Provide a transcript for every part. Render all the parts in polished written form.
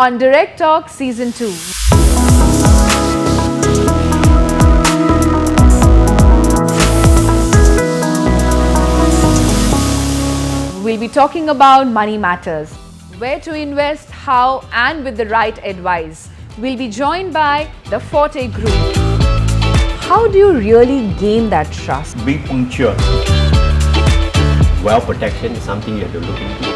on Direct Talk Season 2. We'll be talking about money matters, where to invest, how, and with the right advice. We'll be joined by the Forte Group. How do you really gain that trust? Be punctual. Wealth protection is something you have to look into.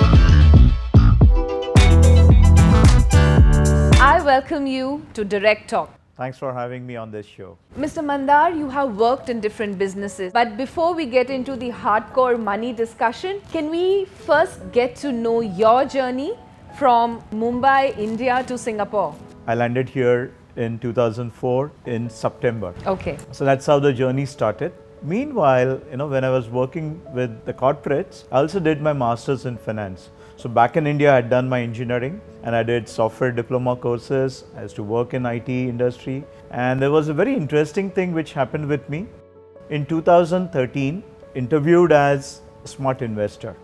I welcome you to Direct Talk. Thanks for having me on this show. Mr. Mandar, you have worked in different businesses. But before we get into the hardcore money discussion, can we first get to know your journey from Mumbai, India to Singapore? I landed here in 2004 in September. Okay. So that's how the journey started. Meanwhile, when I was working with the corporates, I also did my master's in finance. So back in India, I had done my engineering and I did software diploma courses. I used to work in IT industry. And there was a very interesting thing which happened with me. In 2013, interviewed as a smart investor.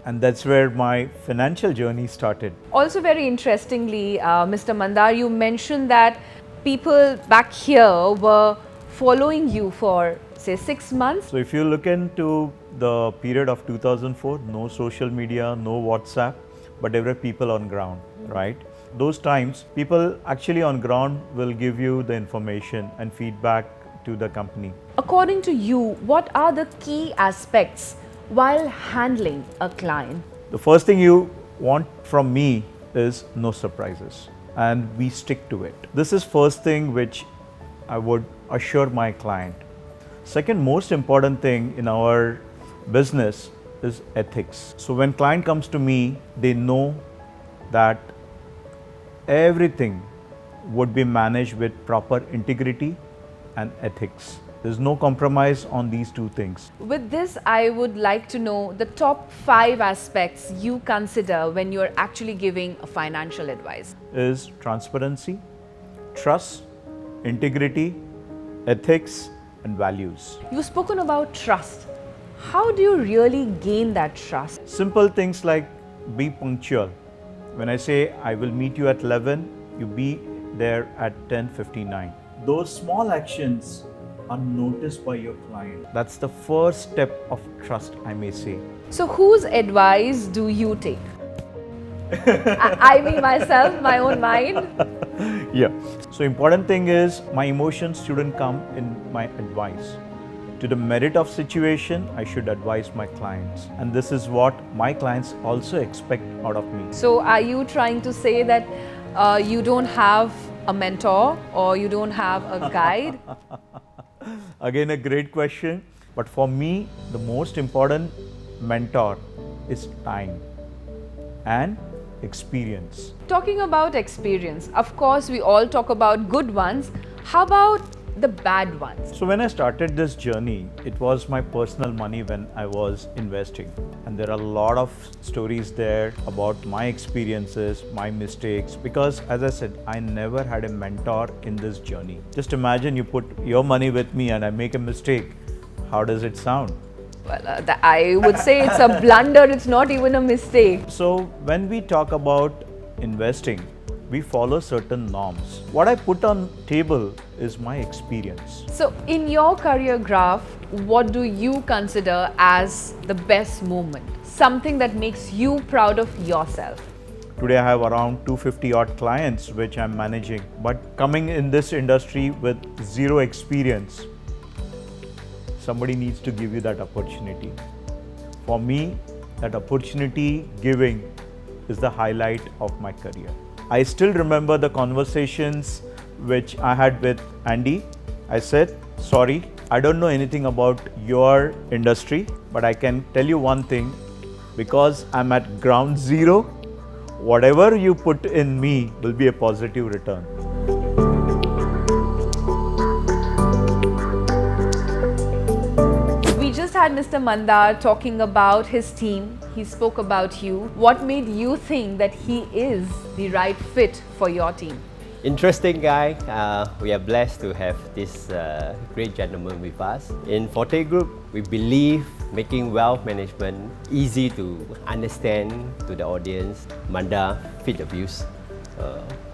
And that's where my financial journey started. Also very interestingly, Mr. Mandar, you mentioned that people back here were following you for say 6 months. So if you look into the period of 2004, no social media, no WhatsApp, but there were people on ground, right? Those times, people actually on ground will give you the information and feedback to the company. According to you, what are the key aspects while handling a client? The first thing you want from me is no surprises, and we stick to it. This is first thing which I would assure my client. Second most important thing in our business is ethics. So when client comes to me, they know that everything would be managed with proper integrity and ethics. There's no compromise on these two things. With this, I would like to know the top 5 aspects you consider when you're actually giving a financial advice. Is transparency, trust, integrity, ethics, and values. You've spoken about trust. How do you really gain that trust? Simple things like be punctual. When I say I will meet you at 11, you be there at 10:59. Those small actions are noticed by your client. That's the first step of trust, I may say. So whose advice do you take? I mean myself, my own mind. Yeah. So important thing is my emotions shouldn't come in my advice. To the merit of situation, I should advise my clients. And this is what my clients also expect out of me. So are you trying to say that you don't have a mentor or you don't have a guide? Again, a great question. But for me, the most important mentor is time and experience. Talking about experience, of course, we all talk about good ones. How about the bad ones? So when I started this journey, it was my personal money when I was investing. And there are a lot of stories there about my experiences, my mistakes, because as I said, I never had a mentor in this journey. Just imagine you put your money with me and I make a mistake. How does it sound? Well, I would say it's a blunder, it's not even a mistake. So when we talk about investing, we follow certain norms. What I put on table is my experience. So in your career graph, what do you consider as the best moment? Something that makes you proud of yourself? Today I have around 250 odd clients which I'm managing. But coming in this industry with zero experience, somebody needs to give you that opportunity. For me, that opportunity giving is the highlight of my career. I still remember the conversations which I had with Andy. I said, sorry, I don't know anything about your industry, but I can tell you one thing, because I'm at ground zero, whatever you put in me will be a positive return. We just had Mr. Mandar talking about his team. He spoke about you. What made you think that he is the right fit for your team? Interesting guy. We are blessed to have this great gentleman with us. In Forte Group, we believe making wealth management easy to understand to the audience. Mandar fit the views.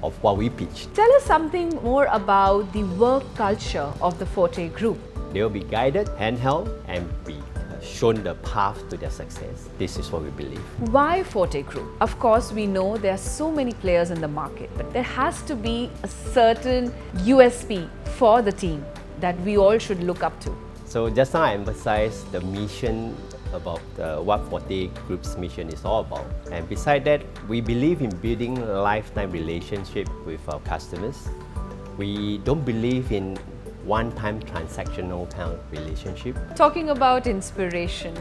of what we pitch. Tell us something more about the work culture of the Forte Group. They will be guided, handheld, and be shown the path to their success. This is what we believe. Why Forte Group? Of course, we know there are so many players in the market, but there has to be a certain USP for the team that we all should look up to. So just now I emphasized the mission about what Forte Group's mission is all about. And beside that, we believe in building a lifetime relationship with our customers. We don't believe in one-time transactional kind of relationship. Talking about inspiration,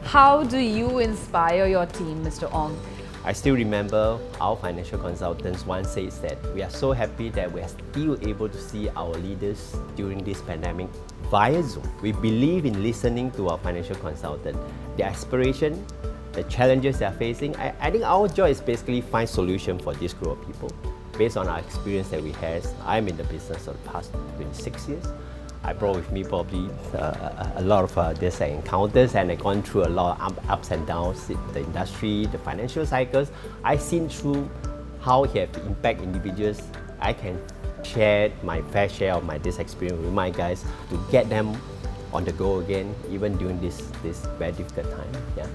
how do you inspire your team, Mr. Ong? I still remember our financial consultants once says that we are so happy that we are still able to see our leaders during this pandemic via Zoom. We believe in listening to our financial consultant, their aspiration, the challenges they are facing. I think our job is basically find solution for this group of people. Based on our experience that we have, I'm in the business of the past 26 years. I brought with me probably a lot of these encounters, and I've gone through a lot of ups and downs in the industry, the financial cycles. I've seen through how it have impact individuals. I can share my fair share of this experience with my guys to get them on the go again, even during this very difficult time. Yeah.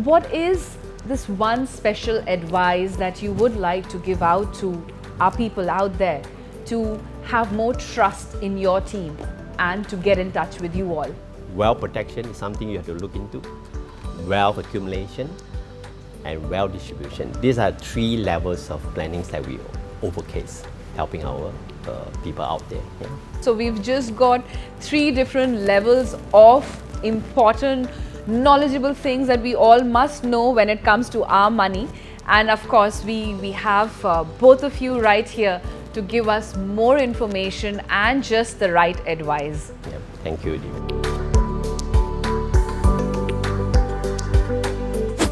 What is this one special advice that you would like to give out to our people out there to have more trust in your team and to get in touch with you all? Wealth protection is something you have to look into. Wealth accumulation and wealth distribution. These are 3 levels of plannings that we overcase, helping our people out there. Yeah. So we've just got 3 different levels of important, knowledgeable things that we all must know when it comes to our money. And of course, we have both of you right here to give us more information and just the right advice. Yeah. Thank you, Dt.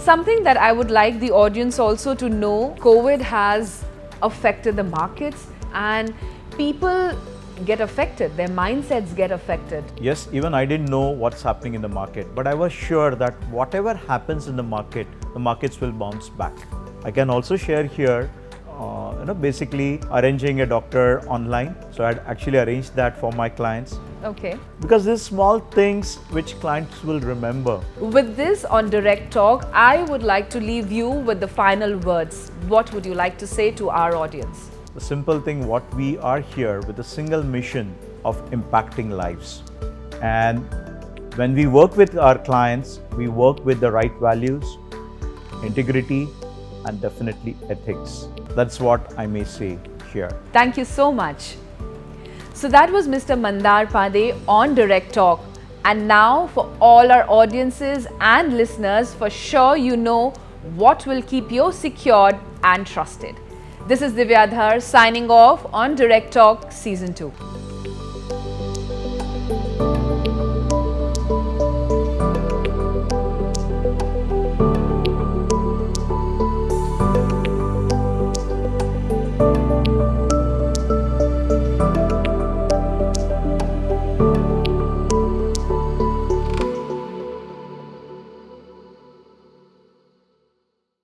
Something that I would like the audience also to know, COVID has affected the markets and people get affected, their mindsets get affected. Yes, even I didn't know what's happening in the market, but I was sure that whatever happens in the markets will bounce back. I can also share here, basically arranging a doctor online. So I'd actually arranged that for my clients. Okay. Because these small things which clients will remember. With this on Direct Talk, I would like to leave you with the final words. What would you like to say to our audience? The simple thing, what we are here with a single mission of impacting lives. And when we work with our clients, we work with the right values, integrity, and definitely ethics. That's what I may say here. Thank you so much. So that was Mr. Mandar Pade on Direct Talk. And now for all our audiences and listeners, for sure you know what will keep you secured and trusted. This is Divyadhar signing off on Direct Talk Season 2.